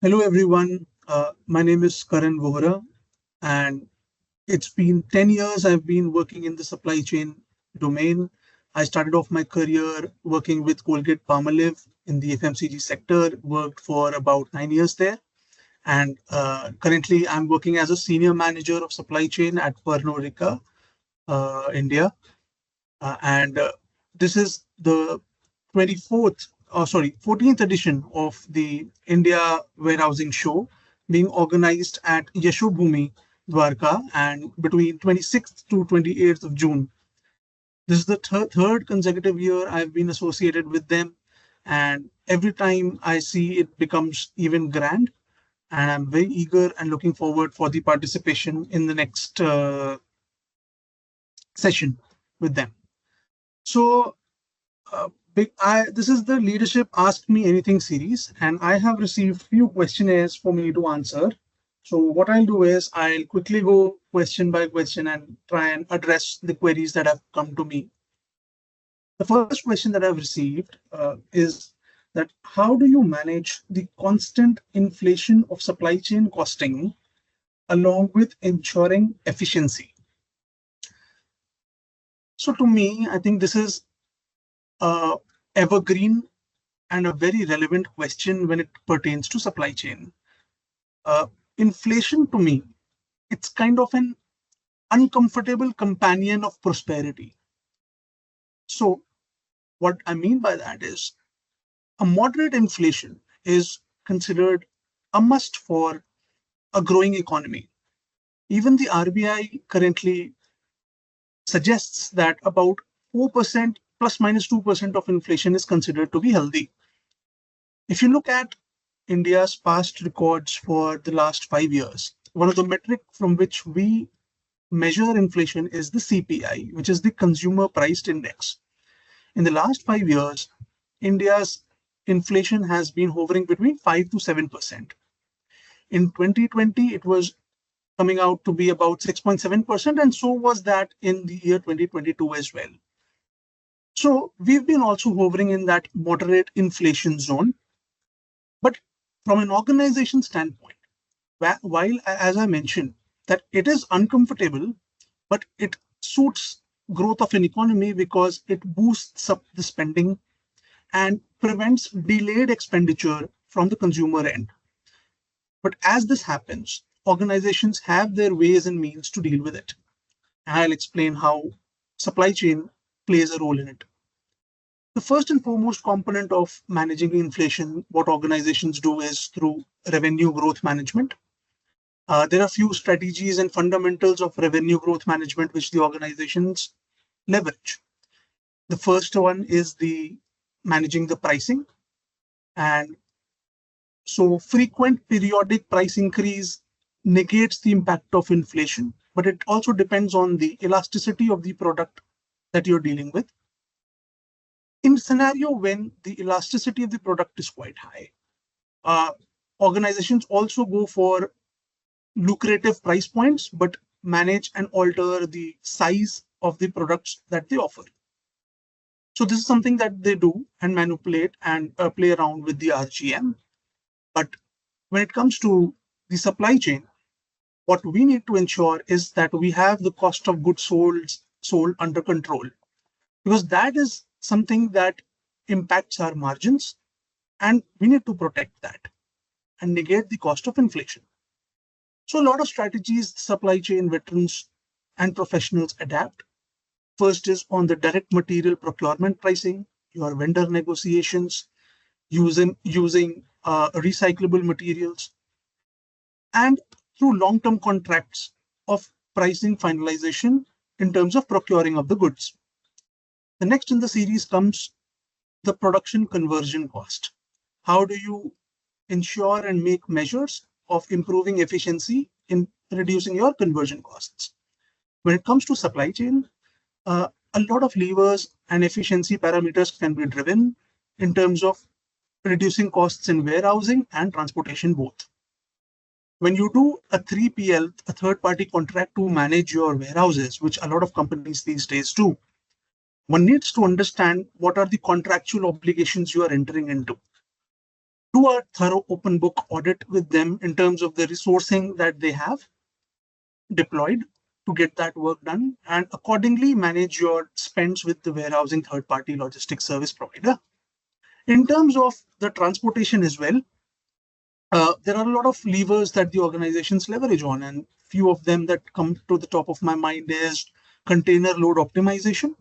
Hello, everyone. My name is Karan Vohra, and it's been 10 years I've been working in the supply chain domain. I started off my career working with Colgate Palmolive in the FMCG sector, worked for about 9 years there. And currently, I'm working as a senior manager of supply chain at Pernod Ricard India. And this is the 14th edition of the India Warehousing Show being organized at Yashobhoomi, Dwarka, and between 26th to 28th of June. This is the third consecutive year I've been associated with them, and every time I see it becomes even grand, and I'm very eager and looking forward for the participation in the next session with them. So this is the Leadership Ask Me Anything series, and I have received few questionnaires for me to answer. So what I'll do is I'll quickly go question by question and try and address the queries that have come to me. The first question that I've received is that how do you manage the constant inflation of supply chain costing along with ensuring efficiency? So to me, I think this is evergreen and a very relevant question when it pertains to supply chain. Inflation to me, it's kind of an uncomfortable companion of prosperity. So what I mean by that is a moderate inflation is considered a must for a growing economy. Even the RBI currently suggests that about 4% plus minus 2% of inflation is considered to be healthy. If you look at India's past records for the last 5 years, one of the metric from which we measure inflation is the CPI, which is the Consumer Price Index. In the last 5 years, India's inflation has been hovering between 5 to 7%. In 2020, it was coming out to be about 6.7%, and so was that in the year 2022 as well. So we've been also hovering in that moderate inflation zone. But from an organization standpoint, while, as I mentioned, that it is uncomfortable, but it suits growth of an economy because it boosts up the spending and prevents delayed expenditure from the consumer end. But as this happens, organizations have their ways and means to deal with it. And I'll explain how supply chain plays a role in it. The first and foremost component of managing inflation, what organizations do is through revenue growth management. There are few strategies and fundamentals of revenue growth management which the organizations leverage. The first one is the managing the pricing. And so frequent periodic price increase negates the impact of inflation, but it also depends on the elasticity of the product that you're dealing with. In a scenario when the elasticity of the product is quite high, organizations also go for lucrative price points, but manage and alter the size of the products that they offer. So this is something that they do and manipulate and play around with the RGM. But when it comes to the supply chain, what we need to ensure is that we have the cost of goods sold under control, because that is something that impacts our margins, and we need to protect that and negate the cost of inflation. So a lot of strategies supply chain veterans and professionals adapt. First is on the direct material procurement pricing, your vendor negotiations, using recyclable materials, and through long-term contracts of pricing finalization in terms of procuring of the goods. The next in the series comes the production conversion cost. How do you ensure and make measures of improving efficiency in reducing your conversion costs? When it comes to supply chain, a lot of levers and efficiency parameters can be driven in terms of reducing costs in warehousing and transportation both. When you do a 3PL, a third-party contract to manage your warehouses, which a lot of companies these days do, one needs to understand what are the contractual obligations you are entering into. do a thorough open book audit with them in terms of the resourcing that they have deployed to get that work done, and accordingly manage your spends with the warehousing third-party logistics service provider. In terms of the transportation as well, there are a lot of levers that the organizations leverage on, and few of them that come to the top of my mind is container load optimization,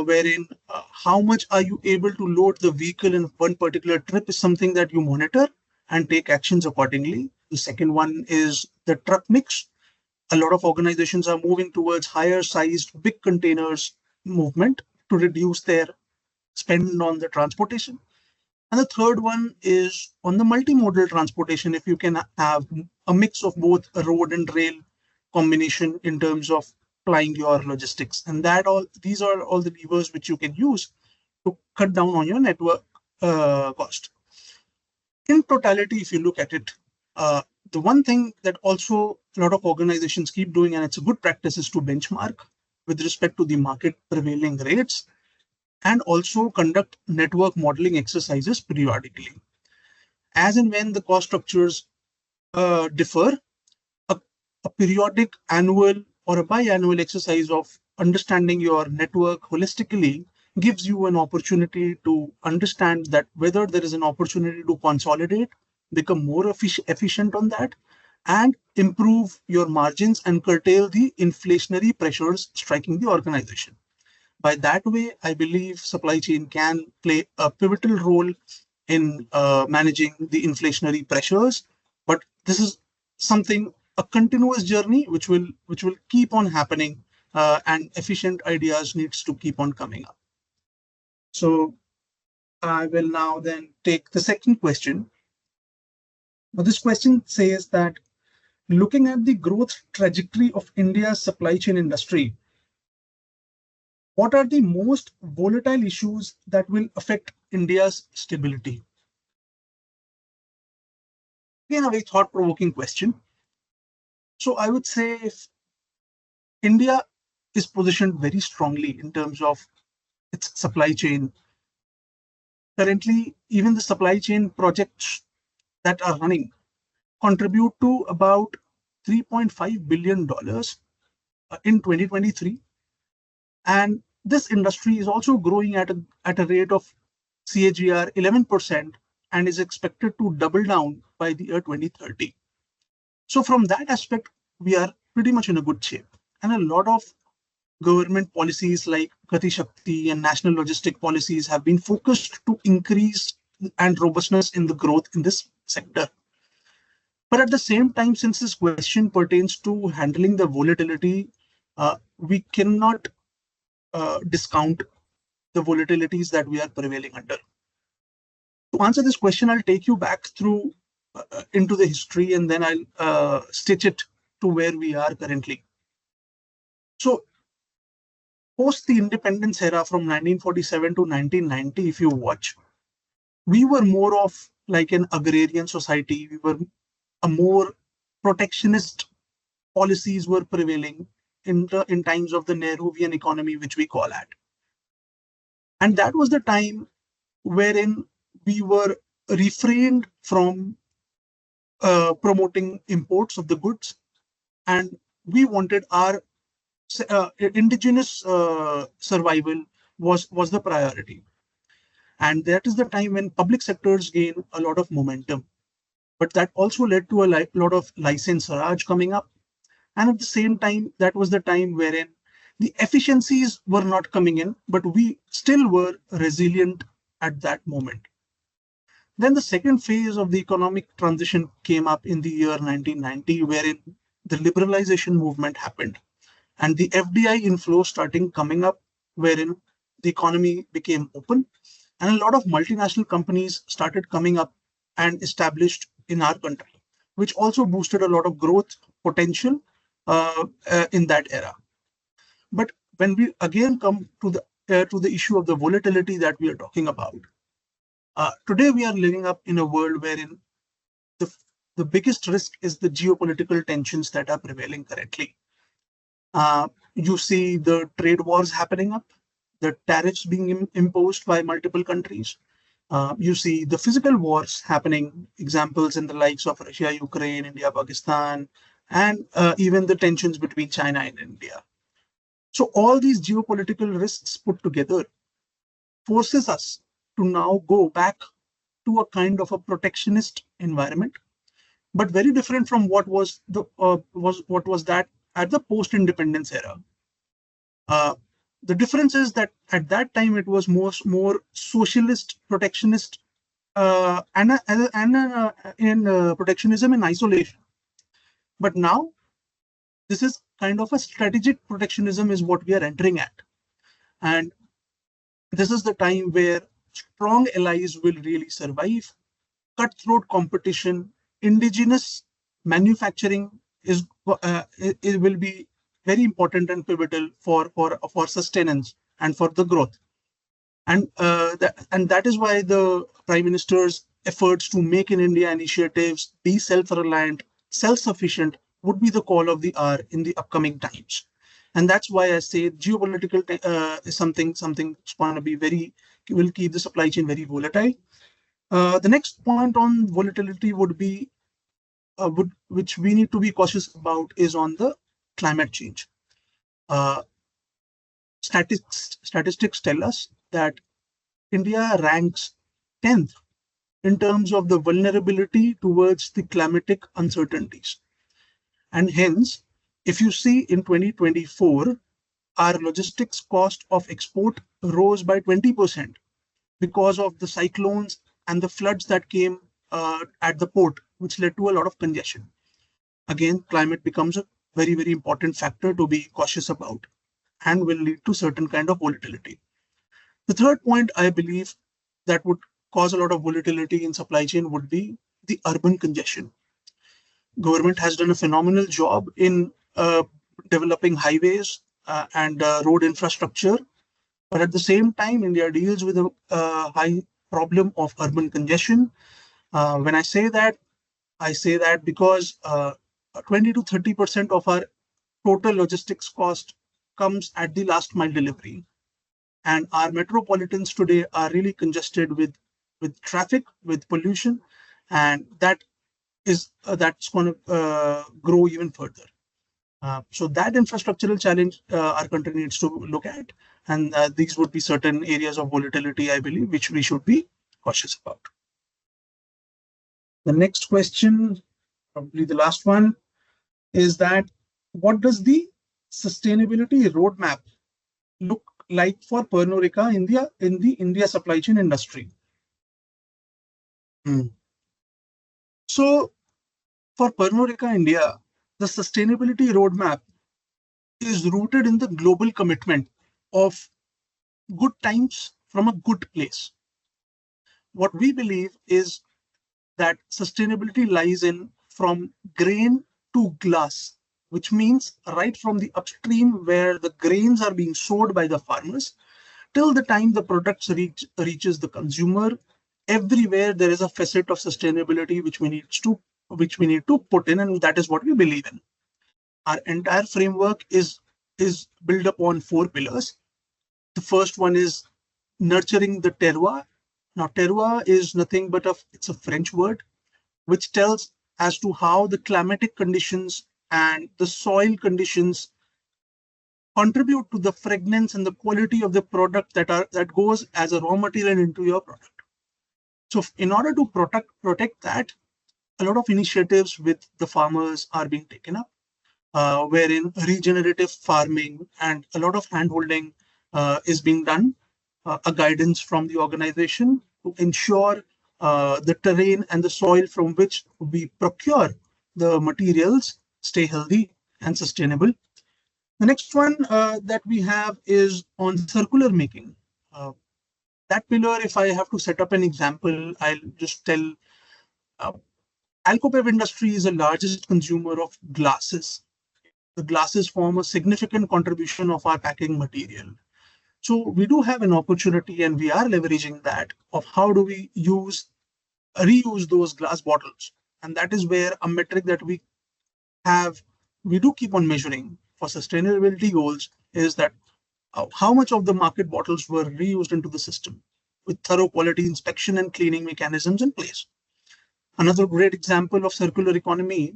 wherein how much are you able to load the vehicle in one particular trip is something that you monitor and take actions accordingly. The second one is the truck mix. A lot of organizations are moving towards higher sized big containers movement to reduce their spend on the transportation. And the third one is on the multimodal transportation. If you can have a mix of both a road and rail combination in terms of applying your logistics, and these are all the levers which you can use to cut down on your network cost. In totality, if you look at it, the one thing that also a lot of organizations keep doing, and it's a good practice, is to benchmark with respect to the market prevailing rates and also conduct network modeling exercises periodically. As and when the cost structures differ, a periodic annual or a biannual exercise of understanding your network holistically gives you an opportunity to understand that whether there is an opportunity to consolidate, become more efficient on that, and improve your margins and curtail the inflationary pressures striking the organization. By that way, I believe supply chain can play a pivotal role in managing the inflationary pressures. But this is something, a continuous journey, which will keep on happening, and efficient ideas needs to keep on coming up. So I will now then take the second question. Now, this question says that looking at the growth trajectory of India's supply chain industry, what are the most volatile issues that will affect India's stability? Again, a very thought-provoking question. So I would say if India is positioned very strongly in terms of its supply chain. Currently, even the supply chain projects that are running contribute to about $3.5 billion in 2023. And this industry is also growing at a rate of CAGR 11% and is expected to double down by the year 2030. So from that aspect, we are pretty much in a good shape. And a lot of government policies like Gati Shakti and national logistic policies have been focused to increase and robustness in the growth in this sector. But at the same time, since this question pertains to handling the volatility, we cannot discount the volatilities that we are prevailing under. To answer this question, I'll take you back through into the history, and then I'll stitch it to where we are currently. So, post the independence era from 1947 to 1990, if you watch, we were more of like an agrarian society. We were a more protectionist policies were prevailing in times of the Nehruvian economy, which we call at. And that was the time wherein we were refrained from promoting imports of the goods, and we wanted our indigenous survival was the priority. And that is the time when public sectors gain a lot of momentum. But that also led to a lot of license raj coming up. And at the same time, that was the time wherein the efficiencies were not coming in, but we still were resilient at that moment. Then the second phase of the economic transition came up in the year 1990, wherein the liberalization movement happened and the FDI inflow starting coming up, wherein the economy became open and a lot of multinational companies started coming up and established in our country, which also boosted a lot of growth potential in that era. But when we again come to the issue of the volatility that we are talking about, today we are living up in a world wherein the biggest risk is the geopolitical tensions that are prevailing currently. You see the trade wars happening up, the tariffs being imposed by multiple countries. You see the physical wars happening, examples in the likes of Russia, Ukraine, India, Pakistan, and even the tensions between China and India. So all these geopolitical risks put together forces us to now go back to a kind of a protectionist environment, but very different from what was that at the post-independence era. Uh, the difference is that at that time it was more socialist, protectionist, and protectionism in isolation. But now this is kind of a strategic protectionism is what we are entering at, and this is the time where strong allies will really survive. Cutthroat competition, indigenous manufacturing it will be very important and pivotal for sustenance and for the growth. And that is why the Prime Minister's efforts to make in India initiatives be self-reliant, self-sufficient would be the call of the hour in the upcoming times. And that's why I say geopolitical is something that's going to be will keep the supply chain very volatile. The next point on volatility would be which we need to be cautious about is on the climate change. Uh, statistics tell us that India ranks 10th in terms of the vulnerability towards the climatic uncertainties. And hence, if you see in 2024, our logistics cost of export rose by 20% because of the cyclones and the floods that came at the port, which led to a lot of congestion. Again, climate becomes a very, very important factor to be cautious about and will lead to certain kind of volatility. The third point, I believe, that would cause a lot of volatility in supply chain would be the urban congestion. Government has done a phenomenal job in developing highways and road infrastructure, but at the same time, India deals with a high problem of urban congestion. When I say that because 20 to 30% of our total logistics cost comes at the last mile delivery. And our metropolitans today are really congested with traffic, with pollution, and that's going to grow even further. So that infrastructural challenge our country needs to look at, and these would be certain areas of volatility, I believe, which we should be cautious about. The next question, probably the last one, is that what does the sustainability roadmap look like for Pernod Ricard India in the India supply chain industry? So for Pernod Ricard India, the sustainability roadmap is rooted in the global commitment of good times from a good place. What we believe is that sustainability lies in from grain to glass, which means right from the upstream where the grains are being sowed by the farmers till the time the products reaches the consumer. Everywhere there is a facet of sustainability which we need to put in, and that is what we believe in. Our entire framework is built upon 4 pillars. The first one is nurturing the terroir. Now, terroir is nothing but it's a French word which tells as to how the climatic conditions and the soil conditions contribute to the fragrance and the quality of the product that goes as a raw material into your product. So in order to protect that, a lot of initiatives with the farmers are being taken up, wherein regenerative farming and a lot of handholding is being done, a guidance from the organization to ensure the terrain and the soil from which we procure the materials stay healthy and sustainable. The next one that we have is on circular making. That pillar, if I have to set up an example, I'll just tell alcobev industry is the largest consumer of glasses. The glasses form a significant contribution of our packing material. So we do have an opportunity, and we are leveraging that of how do we reuse those glass bottles. And that is where a metric that we do keep on measuring for sustainability goals is that how much of the market bottles were reused into the system. with thorough quality inspection and cleaning mechanisms in place. Another great example of circular economy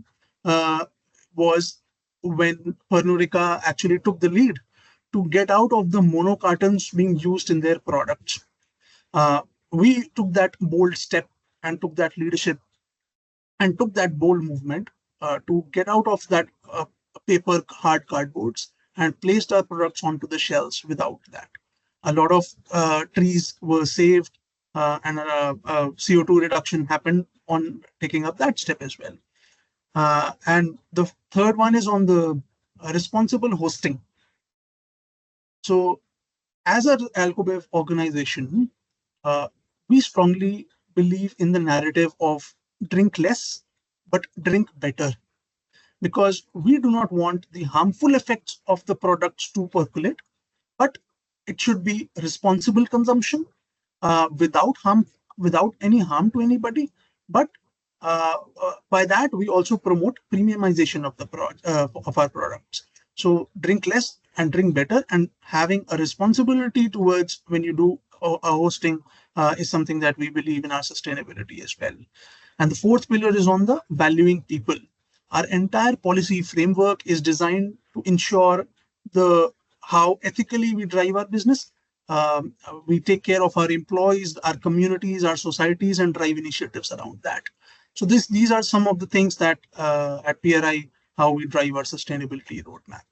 was when Pernod Ricard actually took the lead to get out of the mono cartons being used in their products. We took that bold step and took that leadership and took that bold movement to get out of that paper hard cardboards and placed our products onto the shelves without that. A lot of trees were saved and CO2 reduction happened on taking up that step as well. And the third one is on the responsible hosting. So as an 𝐂𝐴LCO organization, we strongly believe in the narrative of drink less, but drink better, because we do not want the harmful effects of the products to percolate, but it should be responsible consumption without any harm to anybody. But by that, we also promote premiumization of of our products. So drink less and drink better, and having a responsibility towards when you do a hosting is something that we believe in our sustainability as well. And the fourth pillar is on the valuing people. Our entire policy framework is designed to ensure how ethically we drive our business. We take care of our employees, our communities, our societies, and drive initiatives around that. So these are some of the things that at PRI, how we drive our sustainability roadmap.